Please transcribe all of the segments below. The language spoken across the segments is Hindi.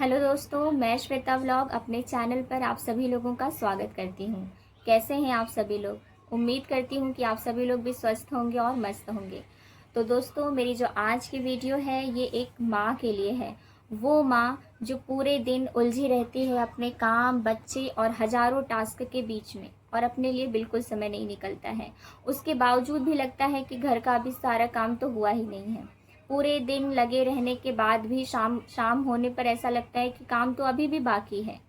हेलो दोस्तों, मैं श्वेता व्लॉग अपने चैनल पर आप सभी लोगों का स्वागत करती हूँ। कैसे हैं आप सभी लोग? उम्मीद करती हूँ कि आप सभी लोग भी स्वस्थ होंगे और मस्त होंगे। तो दोस्तों, मेरी जो आज की वीडियो है ये एक माँ के लिए है। वो माँ जो पूरे दिन उलझी रहती है अपने काम, बच्चे और हजारों टास्क के बीच में और अपने लिए बिल्कुल समय नहीं निकलता है। उसके बावजूद भी लगता है कि घर का अभी सारा काम तो हुआ ही नहीं है। पूरे दिन लगे रहने के बाद भी शाम शाम होने पर ऐसा लगता है कि काम तो अभी भी बाकी है।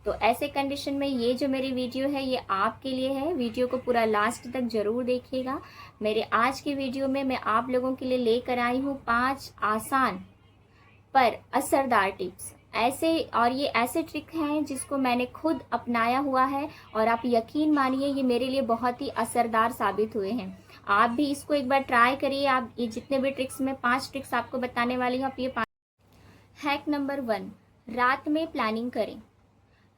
तो ऐसे कंडीशन में ये जो मेरी वीडियो है ये आपके लिए है। वीडियो को पूरा लास्ट तक जरूर देखिएगा। मेरे आज की वीडियो में मैं आप लोगों के लिए लेकर आई हूँ 5 आसान पर असरदार टिप्स। ये ऐसे ट्रिक हैं जिसको मैंने खुद अपनाया हुआ है और आप यकीन मानिए ये मेरे लिए बहुत ही असरदार साबित हुए हैं। आप भी इसको एक बार ट्राई करिए। आप ये जितने भी ट्रिक्स में 5 ट्रिक्स आपको बताने वाली हूँ, आप ये 5। हैक नंबर 1, रात में प्लानिंग करें।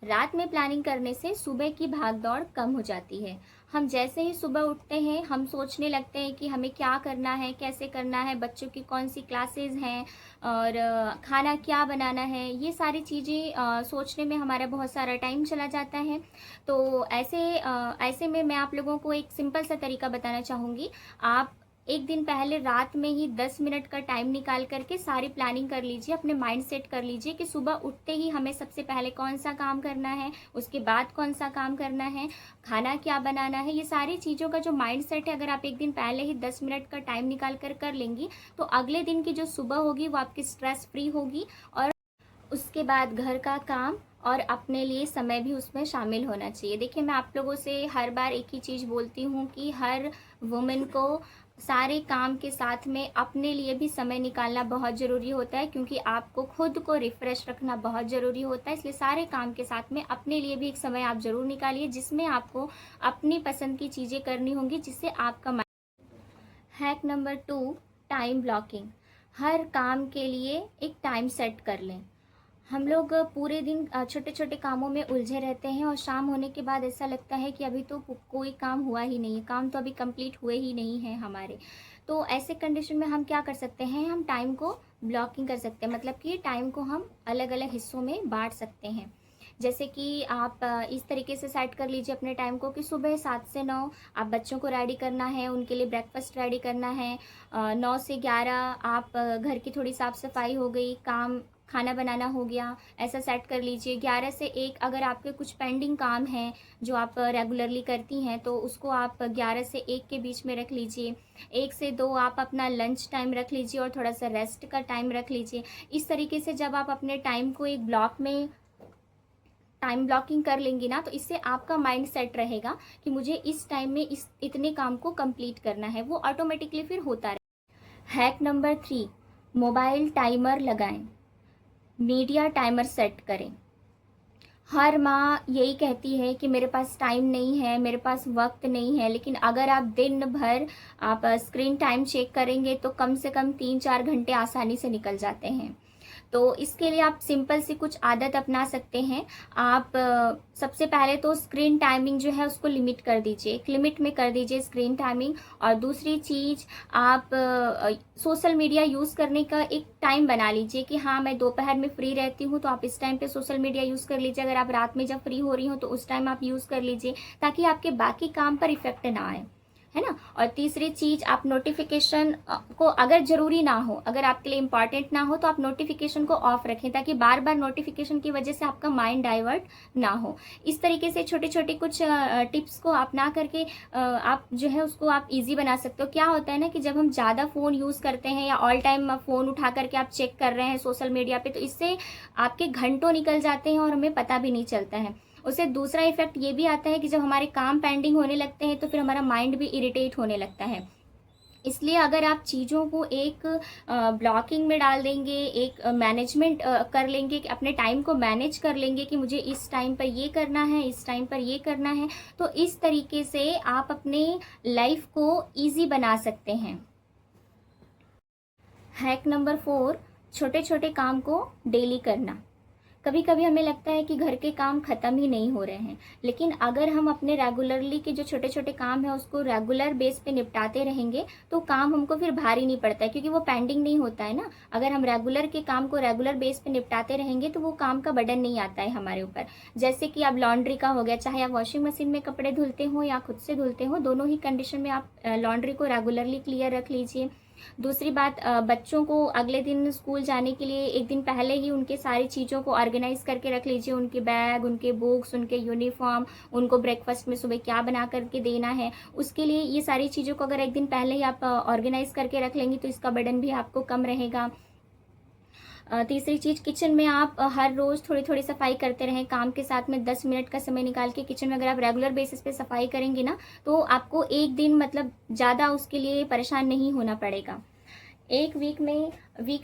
रात में प्लानिंग करने से सुबह की भाग दौड़ कम हो जाती है। हम जैसे ही सुबह उठते हैं हम सोचने लगते हैं कि हमें क्या करना है, कैसे करना है, बच्चों की कौन सी क्लासेस हैं और खाना क्या बनाना है। ये सारी चीज़ें सोचने में हमारा बहुत सारा टाइम चला जाता है। तो ऐसे में मैं आप लोगों को एक सिंपल सा तरीका बताना चाहूँगी। आप एक दिन पहले रात में ही 10 मिनट का टाइम निकाल करके सारी प्लानिंग कर लीजिए। अपने माइंड सेट कर लीजिए कि सुबह उठते ही हमें सबसे पहले कौन सा काम करना है, उसके बाद कौन सा काम करना है, खाना क्या बनाना है। ये सारी चीज़ों का जो माइंड सेट है, अगर आप एक दिन पहले ही 10 मिनट का टाइम निकाल कर लेंगी तो अगले दिन की जो सुबह होगी वो आपकी स्ट्रेस फ्री होगी। और उसके बाद घर का काम और अपने लिए समय भी उसमें शामिल होना चाहिए। देखिए, मैं आप लोगों से हर बार एक ही चीज़ बोलती हूँ कि हर वुमेन को सारे काम के साथ में अपने लिए भी समय निकालना बहुत ज़रूरी होता है, क्योंकि आपको खुद को रिफ़्रेश रखना बहुत ज़रूरी होता है। इसलिए सारे काम के साथ में अपने लिए भी एक समय आप ज़रूर निकालिए, जिसमें आपको अपनी पसंद की चीज़ें करनी होंगी, जिससे आपका हैक नंबर 2, टाइम ब्लॉकिंग। हर काम के लिए एक टाइम सेट कर लें। हम लोग पूरे दिन छोटे छोटे कामों में उलझे रहते हैं और शाम होने के बाद ऐसा लगता है कि अभी तो कोई काम हुआ ही नहीं है, काम तो अभी कंप्लीट हुए ही नहीं हैं हमारे। तो ऐसे कंडीशन में हम क्या कर सकते हैं, हम टाइम को ब्लॉकिंग कर सकते हैं। मतलब कि टाइम को हम अलग अलग हिस्सों में बांट सकते हैं। जैसे कि आप इस तरीके से सेट कर लीजिए अपने टाइम को कि सुबह 7 से 9 आप बच्चों को रेडी करना है, उनके लिए ब्रेकफास्ट रेडी करना है। 9 से 11 आप घर की थोड़ी साफ़ सफाई हो गई, काम खाना बनाना हो गया, ऐसा सेट कर लीजिए। 11 से 1 अगर आपके कुछ पेंडिंग काम हैं जो आप रेगुलरली करती हैं तो उसको आप 11 से 1 के बीच में रख लीजिए। 1 से 2 आप अपना लंच टाइम रख लीजिए और थोड़ा सा रेस्ट का टाइम रख लीजिए। इस तरीके से जब आप अपने टाइम को एक ब्लॉक में टाइम ब्लॉकिंग कर लेंगी ना, तो इससे आपका माइंड सेट रहेगा कि मुझे इस टाइम में इतने काम को कंप्लीट करना है, वो ऑटोमेटिकली फिर होता रहे। हैक नंबर 3, मोबाइल टाइमर लगाएं। मीडिया टाइमर सेट करें। हर माँ यही कहती है कि मेरे पास टाइम नहीं है, मेरे पास वक्त नहीं है, लेकिन अगर आप दिन भर आप स्क्रीन टाइम चेक करेंगे तो कम से कम 3-4 घंटे आसानी से निकल जाते हैं। तो इसके लिए आप सिंपल सी कुछ आदत अपना सकते हैं। आप सबसे पहले तो स्क्रीन टाइमिंग जो है उसको लिमिट कर दीजिए, एक लिमिट में कर दीजिए स्क्रीन टाइमिंग। और दूसरी चीज़, आप सोशल मीडिया यूज़ करने का एक टाइम बना लीजिए कि हाँ, मैं दोपहर में फ्री रहती हूँ तो आप इस टाइम पे सोशल मीडिया यूज़ कर लीजिए। अगर आप रात में जब फ्री हो रही हो तो उस टाइम आप यूज़ कर लीजिए, ताकि आपके बाकी काम पर इफेक्ट ना आए, है ना। और तीसरी चीज, आप नोटिफिकेशन को, अगर जरूरी ना हो, अगर आपके लिए इंपॉर्टेंट ना हो तो आप नोटिफिकेशन को ऑफ रखें, ताकि बार बार नोटिफिकेशन की वजह से आपका माइंड डाइवर्ट ना हो। इस तरीके से छोटे छोटे कुछ टिप्स को अपना करके आप जो है उसको आप इजी बना सकते हो। क्या होता है ना कि जब हम ज़्यादा फ़ोन यूज़ करते हैं या ऑल टाइम फ़ोन उठा करके आप चेक कर रहे हैं सोशल मीडिया पे, तो इससे आपके घंटों निकल जाते हैं और हमें पता भी नहीं चलता है। उससे दूसरा इफेक्ट ये भी आता है कि जब हमारे काम पेंडिंग होने लगते हैं तो फिर हमारा माइंड भी इरिटेट होने लगता है। इसलिए अगर आप चीज़ों को एक ब्लॉकिंग में डाल देंगे, एक मैनेजमेंट कर लेंगे, कि अपने टाइम को मैनेज कर लेंगे कि मुझे इस टाइम पर ये करना है, इस टाइम पर ये करना है, तो इस तरीके से आप अपने लाइफ को ईजी बना सकते हैं। हैक नंबर 4, छोटे छोटे काम को डेली करना। कभी कभी हमें लगता है कि घर के काम ख़त्म ही नहीं हो रहे हैं, लेकिन अगर हम अपने रेगुलरली के जो छोटे छोटे काम है उसको रेगुलर बेस पे निपटाते रहेंगे तो काम हमको फिर भारी नहीं पड़ता है, क्योंकि वो पेंडिंग नहीं होता है ना। अगर हम रेगुलर के काम को रेगुलर बेस पे निपटाते रहेंगे तो वो काम का बर्डन नहीं आता है हमारे ऊपर। जैसे कि अब लॉन्ड्री का हो गया, चाहे आप वॉशिंग मशीन में कपड़े धुलते हो या खुद से धुलते हो, दोनों ही कंडीशन में आप लॉन्ड्री को रेगुलरली क्लियर रख लीजिए। दूसरी बात, बच्चों को अगले दिन स्कूल जाने के लिए एक दिन पहले ही उनके सारी चीज़ों को ऑर्गेनाइज करके रख लीजिए, उनके बैग, उनके बुक्स, उनके यूनिफॉर्म, उनको ब्रेकफास्ट में सुबह क्या बना करके देना है, उसके लिए ये सारी चीज़ों को अगर एक दिन पहले ही आप ऑर्गेनाइज करके रख लेंगी तो इसका बर्डन भी आपको कम रहेगा। तीसरी चीज़, किचन में आप हर रोज़ थोड़ी थोड़ी सफाई करते रहें। काम के साथ में 10 मिनट का समय निकाल के किचन में अगर आप रेगुलर बेसिस पे सफाई करेंगे ना तो आपको एक दिन मतलब ज़्यादा उसके लिए परेशान नहीं होना पड़ेगा। एक वीक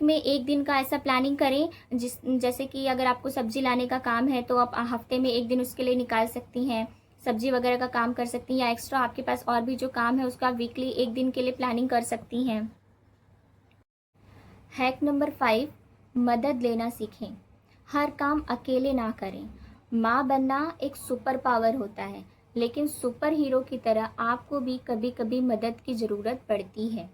में एक दिन का ऐसा प्लानिंग करें, जैसे कि अगर आपको सब्जी लाने का काम है तो आप हफ्ते में एक दिन उसके लिए निकाल सकती हैं, सब्जी वगैरह का काम कर सकती हैं, या एक्स्ट्रा आपके पास और भी जो काम है उसका वीकली एक दिन के लिए प्लानिंग कर सकती हैं। हैक नंबर 5, मदद लेना सीखें। हर काम अकेले ना करें। माँ बनना एक सुपर पावर होता है, लेकिन सुपर हीरो की तरह आपको भी कभी कभी मदद की ज़रूरत पड़ती है।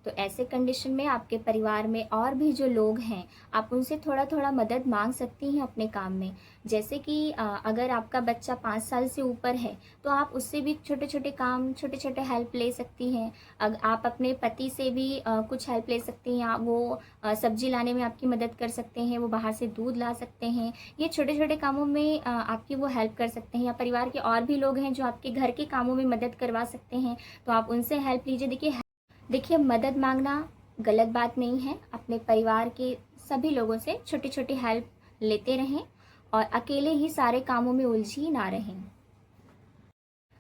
तो ऐसे कंडीशन में आपके परिवार में और भी जो लोग हैं, आप उनसे थोड़ा थोड़ा मदद मांग सकती हैं अपने काम में। जैसे कि अगर आपका बच्चा 5 साल से ऊपर है तो आप उससे भी छोटे छोटे काम, छोटे छोटे हेल्प ले सकती हैं। अगर आप अपने पति से भी कुछ हेल्प ले सकती हैं, वो सब्जी लाने में आपकी मदद कर सकते हैं, वो बाहर से दूध ला सकते हैं, ये छोटे छोटे कामों में आपकी वो हेल्प कर सकते हैं। या परिवार के और भी लोग हैं जो आपके घर के कामों में मदद करवा सकते हैं, तो आप उनसे हेल्प लीजिए। देखिए, मदद मांगना गलत बात नहीं है। अपने परिवार के सभी लोगों से छोटी छोटी हेल्प लेते रहें और अकेले ही सारे कामों में उलझी ना रहें।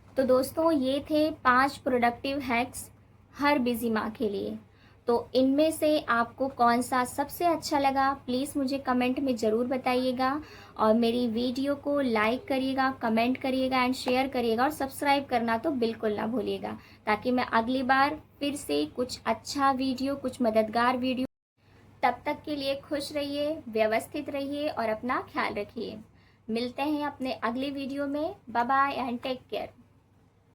तो दोस्तों, ये थे 5 प्रोडक्टिव हैक्स हर बिजी माँ के लिए। तो इनमें से आपको कौन सा सबसे अच्छा लगा, प्लीज़ मुझे कमेंट में ज़रूर बताइएगा। और मेरी वीडियो को लाइक करिएगा, कमेंट करिएगा एंड शेयर करिएगा, और सब्सक्राइब करना तो बिल्कुल ना भूलिएगा, ताकि मैं अगली बार फिर से कुछ अच्छा वीडियो, कुछ मददगार वीडियो। तब तक के लिए खुश रहिए, व्यवस्थित रहिए और अपना ख्याल रखिए। मिलते हैं अपने अगले वीडियो में। Bye bye and take care.